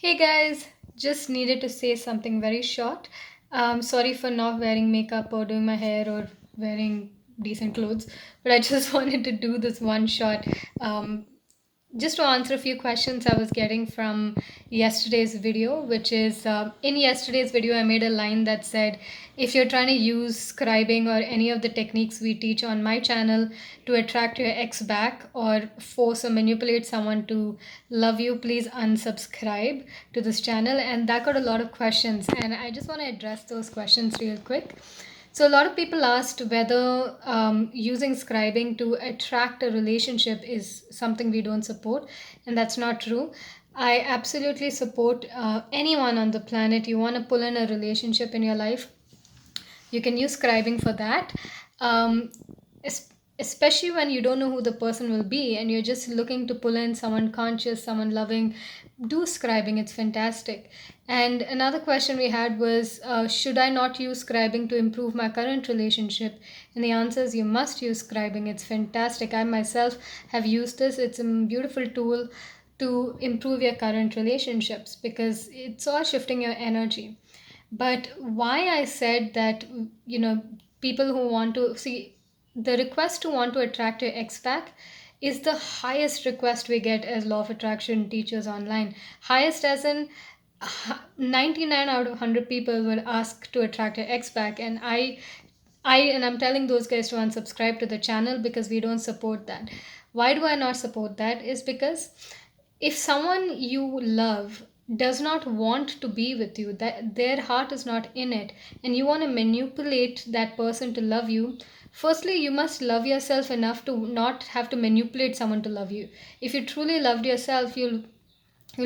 Hey guys, just needed to say something very short. Sorry for not wearing makeup or doing my hair or wearing decent clothes, but I just wanted to do this one shot. Um, just to answer a few questions I was getting from yesterday's video, which is in yesterday's video, I made a line that said, if you're trying to use scribing or any of the techniques we teach on my channel to attract your ex back or force or manipulate someone to love you, please unsubscribe to this channel. And that got a lot of questions, and I just want to address those questions real quick. So, a lot of people asked whether using scribing to attract a relationship is something we don't support, and that's not true. I absolutely support anyone on the planet. You want to pull in a relationship in your life, you can use scribing for that. Um, es- Especially when you don't know who the person will be and you're just looking to pull in someone conscious, someone loving, do scribing. It's fantastic. And another question we had was, should I not use scribing to improve my current relationship? And the answer is you must use scribing. It's fantastic. I myself have used this. It's a beautiful tool to improve your current relationships because it's all shifting your energy. But why I said that, people who want to see the request to want to attract your ex back is the highest request we get as law of attraction teachers online. Highest as in 99 out of 100 people will ask to attract your ex back, and I'm telling those guys to unsubscribe to the channel because we don't support that. Why do I not support that? Is because if someone you love does not want to be with you, that their heart is not in it, and you want to manipulate that person to love you, firstly you must love yourself enough to not have to manipulate someone to love you. If you truly loved yourself, you'll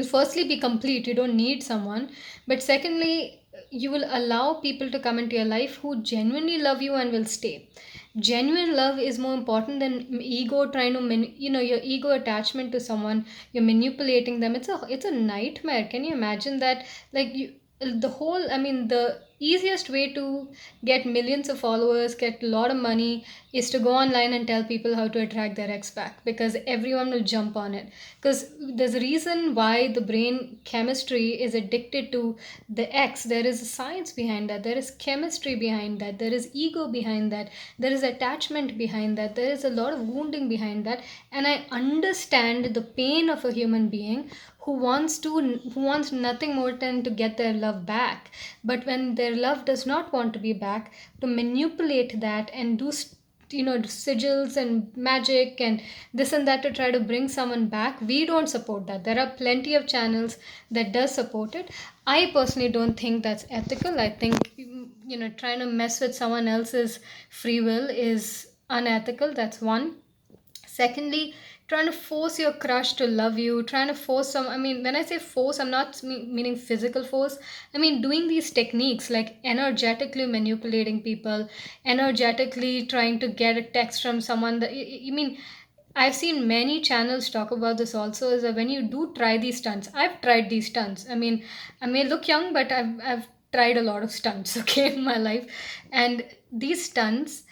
firstly be complete, you don't need someone. But secondly, you will allow people to come into your life who genuinely love you and will stay. Genuine love is more important than ego trying to your ego attachment to someone. You're manipulating them. It's a nightmare. Can you imagine that? Like you, the whole, I mean, the easiest way to get millions of followers, get a lot of money, is to go online and tell people how to attract their ex back, because everyone will jump on it. Because there's a reason why the brain chemistry is addicted to the X. There is a science behind that, there is chemistry behind that, there is ego behind that, there is attachment behind that, there is a lot of wounding behind that. And I understand the pain of a human being who wants nothing more than to get their love back. But when their love does not want to be back, to manipulate that and do sigils and magic and this and that to try to bring someone back, we don't support that. There are plenty of channels that does support it. I personally don't think that's ethical. I think trying to mess with someone else's free will is unethical. That's one. Secondly, trying to force your crush to love you, trying to force some, I mean, when I say force, I'm not meaning physical force. I mean, doing these techniques like energetically manipulating people, energetically trying to get a text from someone that, you mean, I've seen many channels talk about this also, is that when you do try these stunts, I've tried these stunts. I mean, I may look young, but I've tried a lot of stunts, okay, in my life. And these stunts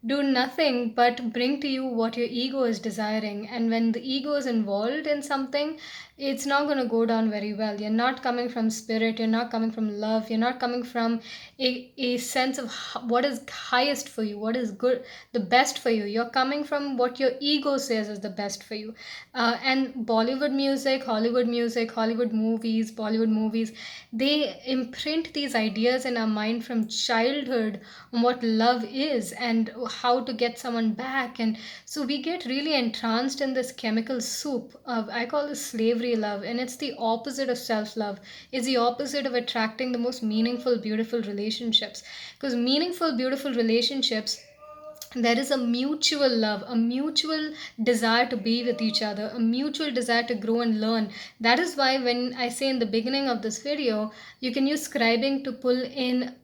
do nothing but bring to you what your ego is desiring. And when the ego is involved in something, it's not going to go down very well. You're not coming from spirit, you're not coming from love, you're not coming from a sense of what is highest for you, what is good, the best for you. You're coming from what your ego says is the best for you. And Hollywood movies, Bollywood movies, they imprint these ideas in our mind from childhood on what love is and how to get someone back. And so we get really entranced in this chemical soup of, I call this slavery love, and it's the opposite of self-love. It's the opposite of attracting the most meaningful, beautiful relationships. Because meaningful, beautiful relationships, there is a mutual love, a mutual desire to be with each other, a mutual desire to grow and learn. That is why when I say in the beginning of this video, you can use scribing to pull in,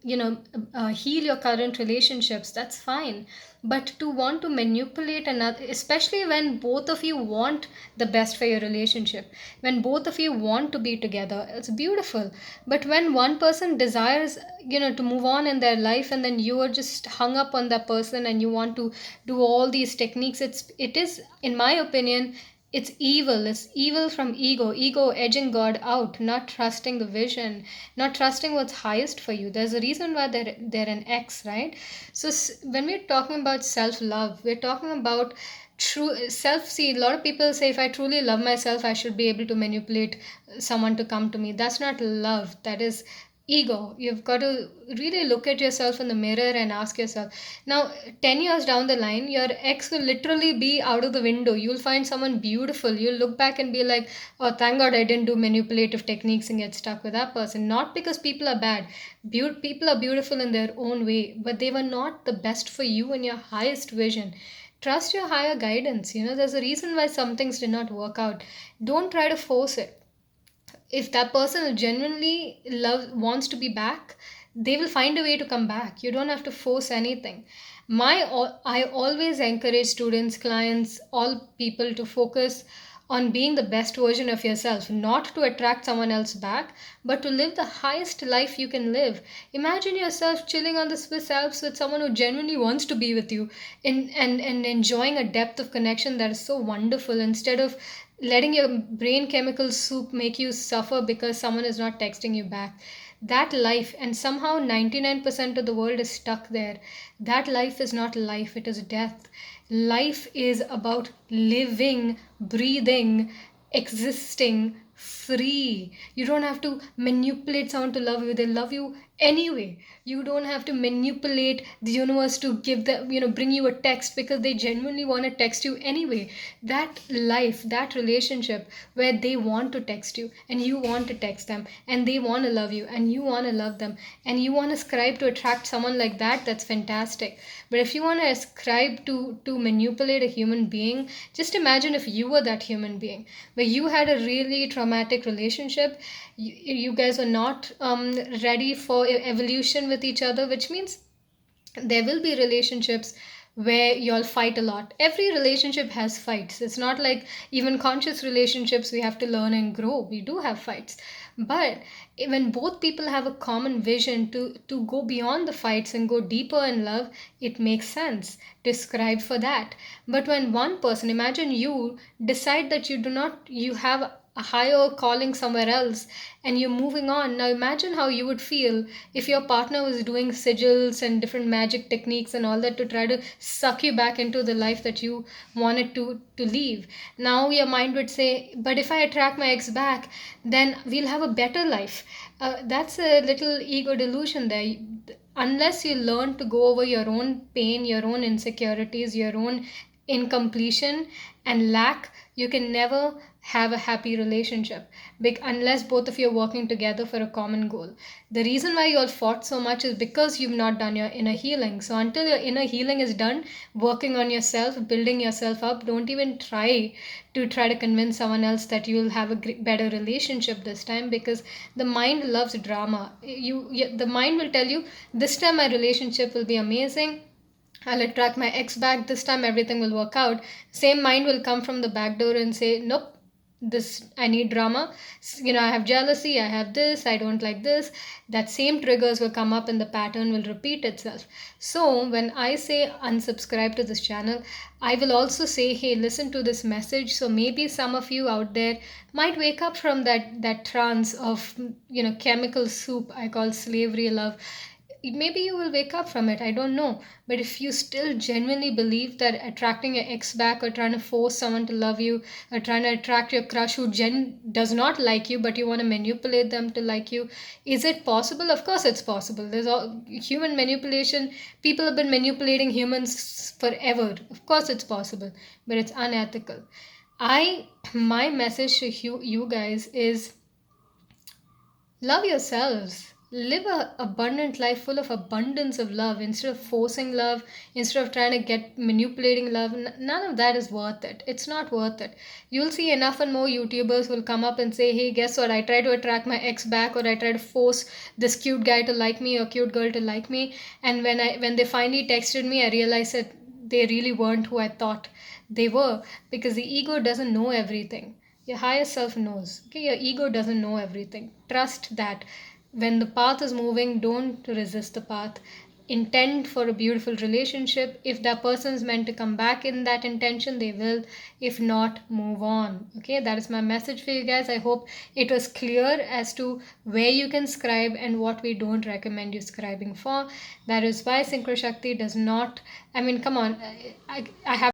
heal your current relationships, that's fine. But to want to manipulate another, especially when both of you want the best for your relationship, when both of you want to be together, it's beautiful. But when one person desires, to move on in their life, and then you are just hung up on that person and you want to do all these techniques, it is, in my opinion, It's evil. It's evil from ego. Ego edging God out, not trusting the vision, not trusting what's highest for you. There's a reason why they're an X, right? So when we're talking about self love, we're talking about true self. See, a lot of people say, if I truly love myself, I should be able to manipulate someone to come to me. That's not love. That is ego. You've got to really look at yourself in the mirror and ask yourself. Now, 10 years down the line, your ex will literally be out of the window. You'll find someone beautiful. You'll look back and be like, oh, thank God I didn't do manipulative techniques and get stuck with that person. Not because people are bad. People are beautiful in their own way, but they were not the best for you and your highest vision. Trust your higher guidance. There's a reason why some things did not work out. Don't try to force it. If that person genuinely wants to be back, they will find a way to come back. You don't have to force anything. I always encourage students, clients, all people to focus on being the best version of yourself, not to attract someone else back, but to live the highest life you can live. Imagine yourself chilling on the Swiss Alps with someone who genuinely wants to be with you, and enjoying a depth of connection that is so wonderful, instead of letting your brain chemical soup make you suffer because someone is not texting you back. That life, and somehow 99% of the world is stuck there. That life is not life, it is death. Life is about living, breathing, existing free. You don't have to manipulate someone to love you. They love you anyway. You don't have to manipulate the universe to give them, bring you a text because they genuinely want to text you anyway. That life, that relationship where they want to text you and you want to text them, and they want to love you and you want to love them, and you want to ascribe to attract someone like that, that's fantastic. But if you want to ascribe to manipulate a human being, just imagine if you were that human being where you had a really traumatic relationship. You guys are not ready for evolution with each other, which means there will be relationships where you'll fight a lot. Every relationship has fights. It's not like even conscious relationships we have to learn and grow. We do have fights. But when both people have a common vision to go beyond the fights and go deeper in love, it makes sense to strive for that. But when one person, imagine you decide that you have a higher calling somewhere else and you're moving on. Now imagine how you would feel if your partner was doing sigils and different magic techniques and all that to try to suck you back into the life that you wanted to leave. Now your mind would say, but if I attract my ex back, then we'll have a better life. That's a little ego delusion there. Unless you learn to go over your own pain, your own insecurities, your own incompletion and lack, you can never have a happy relationship unless both of you are working together for a common goal. The reason why you all fought so much is because you've not done your inner healing. So until your inner healing is done, working on yourself, building yourself up, don't even try to convince someone else that you'll have a better relationship this time, because the mind loves drama. The mind will tell you, this time my relationship will be amazing, I'll attract my ex back. This time everything will work out. Same mind will come from the back door and say, nope, this, I need drama. I have jealousy, I have this, I don't like this. That same triggers will come up and the pattern will repeat itself. So when I say unsubscribe to this channel, I will also say, hey, listen to this message. So maybe some of you out there might wake up from that trance of, chemical soup I call slavery love. Maybe you will wake up from it, I don't know. But if you still genuinely believe that attracting your ex back, or trying to force someone to love you, or trying to attract your crush who does not like you but you want to manipulate them to like you, is it possible? Of course it's possible. There's all human manipulation. People have been manipulating humans forever. Of course it's possible, but it's unethical. My message to you guys is, love yourselves. Live a abundant life full of abundance of love, instead of forcing love, instead of trying to get manipulating love. None of that is worth it. It's not worth it. You'll see enough and more YouTubers will come up and say, hey, guess what? I try to attract my ex back, or I try to force this cute guy to like me or cute girl to like me. And when they finally texted me, I realized that they really weren't who I thought they were, because the ego doesn't know everything. Your higher self knows. Okay, your ego doesn't know everything. Trust that. When the path is moving, don't resist the path. intend for a beautiful relationship. If that person is meant to come back in that intention, they will. If not, move on. Okay, that is my message for you guys. I hope it was clear as to where you can scribe and what we don't recommend you scribing for. That is why Synchroshakti does not, I mean, come on, I have